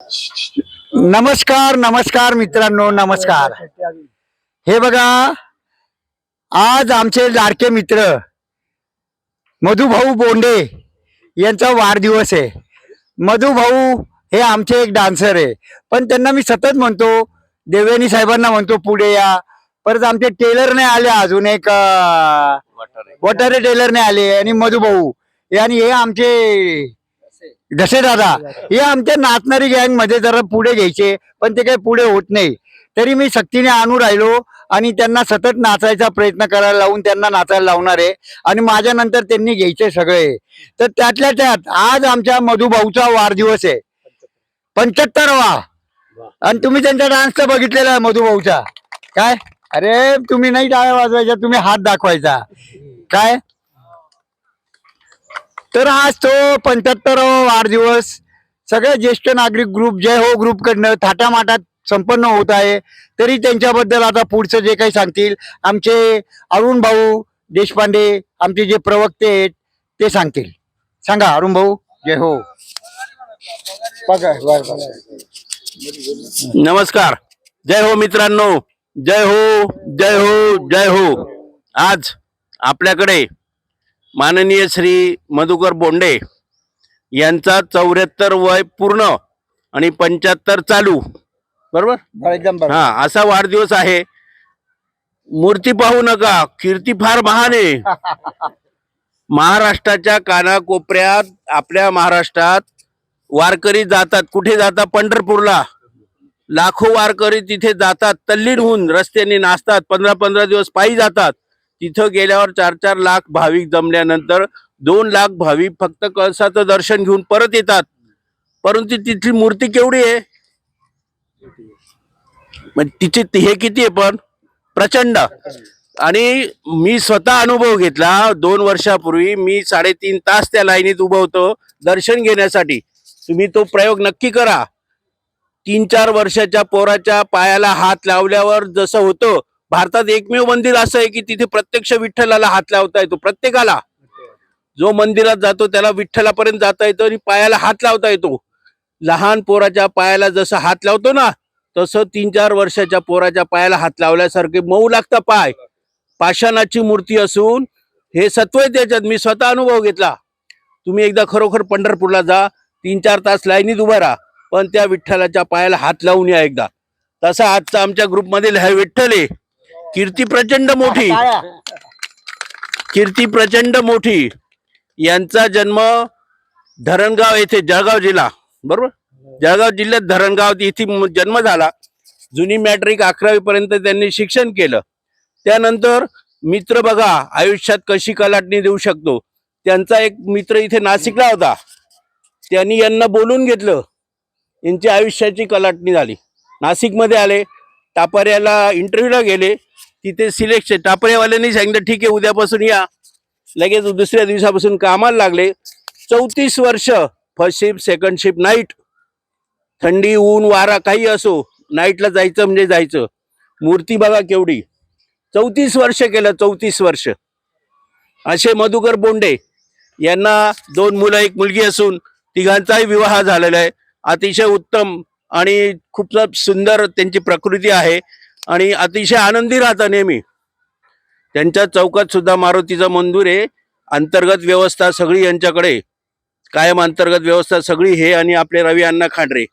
नमस्कार नमस्कार मित्रांनो, नमस्कार. हे बघा, आज आमचे लाडके मित्र मधुभाऊ बोंडे यांचा वाढदिवस आहे. मधुभाऊ हे आमचे एक डान्सर आहे, पण त्यांना मी सतत म्हणतो, देवयानी साहेबांना म्हणतो पुढे या. परत आमचे टेलर नाही आले, अजून एक वटारे टेलर नाही आले, आणि मधुभाऊ आणि हे आमचे दशे दादा हे आमच्या नाचणारी गँग मध्ये जरा पुढे घ्यायचे, पण ते काही पुढे होत नाही. तरी मी सक्तीने आणू राहिलो आणि त्यांना सतत नाचायचा प्रयत्न करायला लावून त्यांना नाचायला लावणार आहे, आणि माझ्या नंतर त्यांनी घ्यायचे सगळे. तर त्यातल्या त्यात आज आमच्या मधुभाऊचा वाढदिवस आहे, 75वा. आणि तुम्ही त्यांचा डान्स तर बघितलेला आहे मधुभाऊचा. काय अरे, तुम्ही नाही टाळ्या वाजवायच्या, तुम्ही हात दाखवायचा काय. तर आज तो 75वा वाढदिवस सगळे ज्येष्ठ नागरिक ग्रुप जय हो ग्रुप कडनं थाटामाटात संपन्न होत आहे. तरी त्यांच्याबद्दल आता पुढचं जे काही सांगतील आमचे अरुण भाऊ देशपांडे, आमचे जे प्रवक्ते आहेत ते सांगतील. सांगा अरुण भाऊ. जय हो. नमस्कार. जय हो मित्रांनो. जय हो जय हो जय हो. आज आपल्याकडे माननीय श्री मधुकर बोंडे यांचा 74 वय पूर्ण आणि 75 चालू, बरोबर एकदम हा, असा वाढदिवस आहे. मूर्ती पाहू नका, कीर्ती फार महान आहे. महाराष्ट्राच्या कानाकोपऱ्यात, आपल्या महाराष्ट्रात वारकरी जातात. कुठे जातात? पंढरपूरला. लाखो वारकरी तिथे जातात, तल्लीन होऊन रस्त्याने नाचतात. 15-15 दिवस पायी जातात. तिथं गेल्यावर 4-4 लाख भाविक जमल्यानंतर 2 लाख भाविक फक्त कळसाचं दर्शन घेऊन परत येतात. परंतु तिथली मूर्ती केवढी आहे? तिचे हे किती आहे? पण प्रचंड. आणि मी स्वतः अनुभव घेतला. 2 वर्षापूर्वी मी 3.5 तास त्या लाईनीत उभं होतो दर्शन घेण्यासाठी. तुम्ही तो प्रयोग नक्की करा. 3-4 वर्षाच्या पोराच्या पायाला हात लावल्यावर जसं होतं, भारतात एकमेव मंदिर असं आहे की तिथे प्रत्यक्ष विठ्ठलाला हात लावता येतो. प्रत्येकाला जो मंदिरात जातो त्याला विठ्ठलापर्यंत जाता येतो आणि पायाला हात लावता येतो. लहान पोराच्या पायाला जसं हात लावतो ना, तसं 3-4 वर्षाच्या पोराच्या पायाला हात लावल्यासारखे मऊ लागतं पाय. पाषाणाची मूर्ती असून हे सत्व आहे त्याच्यात. मी स्वतः अनुभव घेतला. तुम्ही एकदा खरोखर पंढरपूरला जा, 3-4 तास लाईनीत उभा राहा, पण त्या विठ्ठलाच्या पायाला हात लावून या एकदा. तसा आजचा आमच्या ग्रुपमध्ये हा विठ्ठल आहे. कीर्ती प्रचंड मोठी, कीर्ती प्रचंड मोठी. यांचा जन्म धरणगाव येथे, जळगाव जिल्हा, बरोबर, जळगाव जिल्ह्यात धरणगाव इथे जन्म झाला. जुनी मॅट्रिक 11वी पर्यंत त्यांनी शिक्षण केलं. त्यानंतर मित्र बघा आयुष्यात कशी कलाटणी देऊ शकतो. त्यांचा एक मित्र इथे नाशिकला होता, त्यांनी यांना बोलून घेतलं. यांची आयुष्याची कलाटणी झाली. नाशिकमध्ये आले, टापाऱ्याला इंटरव्ह्यूला गेले, तिथे सिलेक्शन. टापऱ्यावाल्यांनी सांगितलं ठीक आहे उद्यापासून या. लगेच दुसऱ्या दिवसापासून कामाला लागले. 34 वर्ष first shift, second shift, night, थंडी ऊन वारा काही असो, नाईटला जायचं म्हणजे जायचं. मूर्ती बघा केवढी. 34 वर्ष केलं, 34 वर्ष. असे मधुकर बोंडे यांना 2 मुलं 1 मुलगी असून तिघांचाही विवाह झालेला आहे. अतिशय उत्तम आणि खूप सुंदर त्यांची प्रकृती आहे आणि अतिशय आनंदी राहतात नेहमी. त्यांच्या चौकात सुद्धा मारुतीचं मंदिर आहे. अंतर्गत व्यवस्था सगळी यांच्याकडे कायम, अंतर्गत व्यवस्था सगळी हे आणि आपले रवी अण्णा खांडरे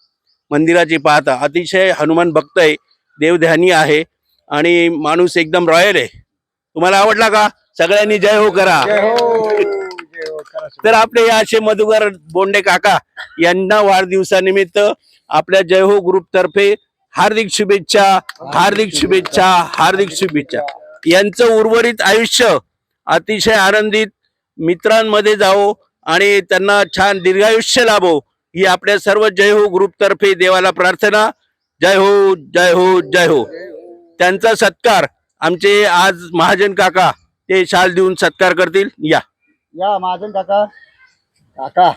मंदिराची पाहता. अतिशय हनुमान भक्त आहे, देवध्यानी आहे आणि माणूस एकदम रॉयल आहे. तुम्हाला आवडला का? सगळ्यांनी जय हो करा. तर आपले या असे मधुकर बोंडे काका यांना वाढदिवसानिमित्त आपल्या जय हो ग्रुप तर्फे हार्दिक शुभेच्छा, हार्दिक शुभेच्छा, हार्दिक शुभेच्छा. यांचं उर्वरित आयुष्य अतिशय आनंदित मित्रांमध्ये जावो आणि त्यांना छान दीर्घायुष्य लाभो ही आपल्या सर्व जय हो ग्रुप तर्फे देवाला प्रार्थना. जय हो जय हो जय हो. त्यांचा सत्कार आमचे आज महाजन काका ते शाल देऊन सत्कार करतील. या या महाजन काका. काका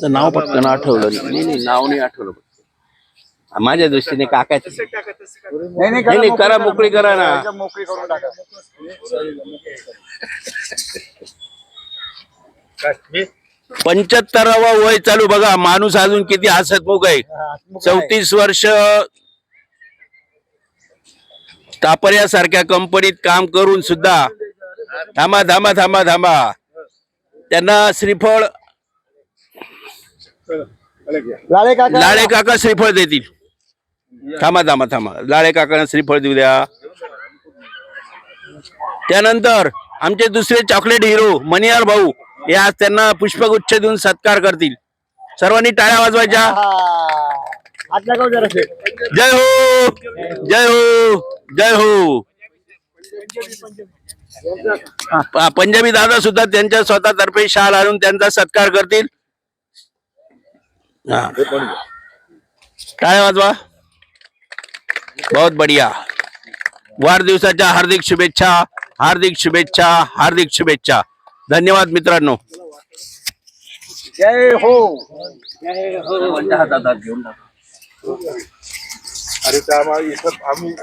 नाव पटकन आठवलं नाही, नाव नाही आठवलं माझ्या दृष्टीने. काकाच नाही, करा, मोकळी करा ना. मोकळी करून टाका. 75वा वय चालू बघा, माणूस अजून किती हसतमुख आहे. 34 वर्ष तापऱ्यासारख्या कंपनीत काम करून सुद्धा थांबा थांबा थांबा थांबा त्यांना श्रीफळ लाळे काका श्रीफळ देतील. थांबा थांबा थांबा लाळे काकांना श्रीफळ देऊ द्या. त्यानंतर आमचे दुसरे चॉकलेट हिरो मणियार भाऊ हे आज त्यांना पुष्पगुच्छ देऊन सत्कार करतील. सर्वांनी टाळ्या वाजवायच्या. जय हो जय हो जय हो. पंजाबी दादा सुद्धा त्यांच्या स्वतःतर्फे शाल आणून त्यांचा सत्कार करतील. हा. टाळ्या वाजवा. बहुत बढिया. वाढदिवसाच्या हार्दिक शुभेच्छा, हार्दिक शुभेच्छा, हार्दिक शुभेच्छा. धन्यवाद मित्रांनो. जय हो. अरे त्या आम्ही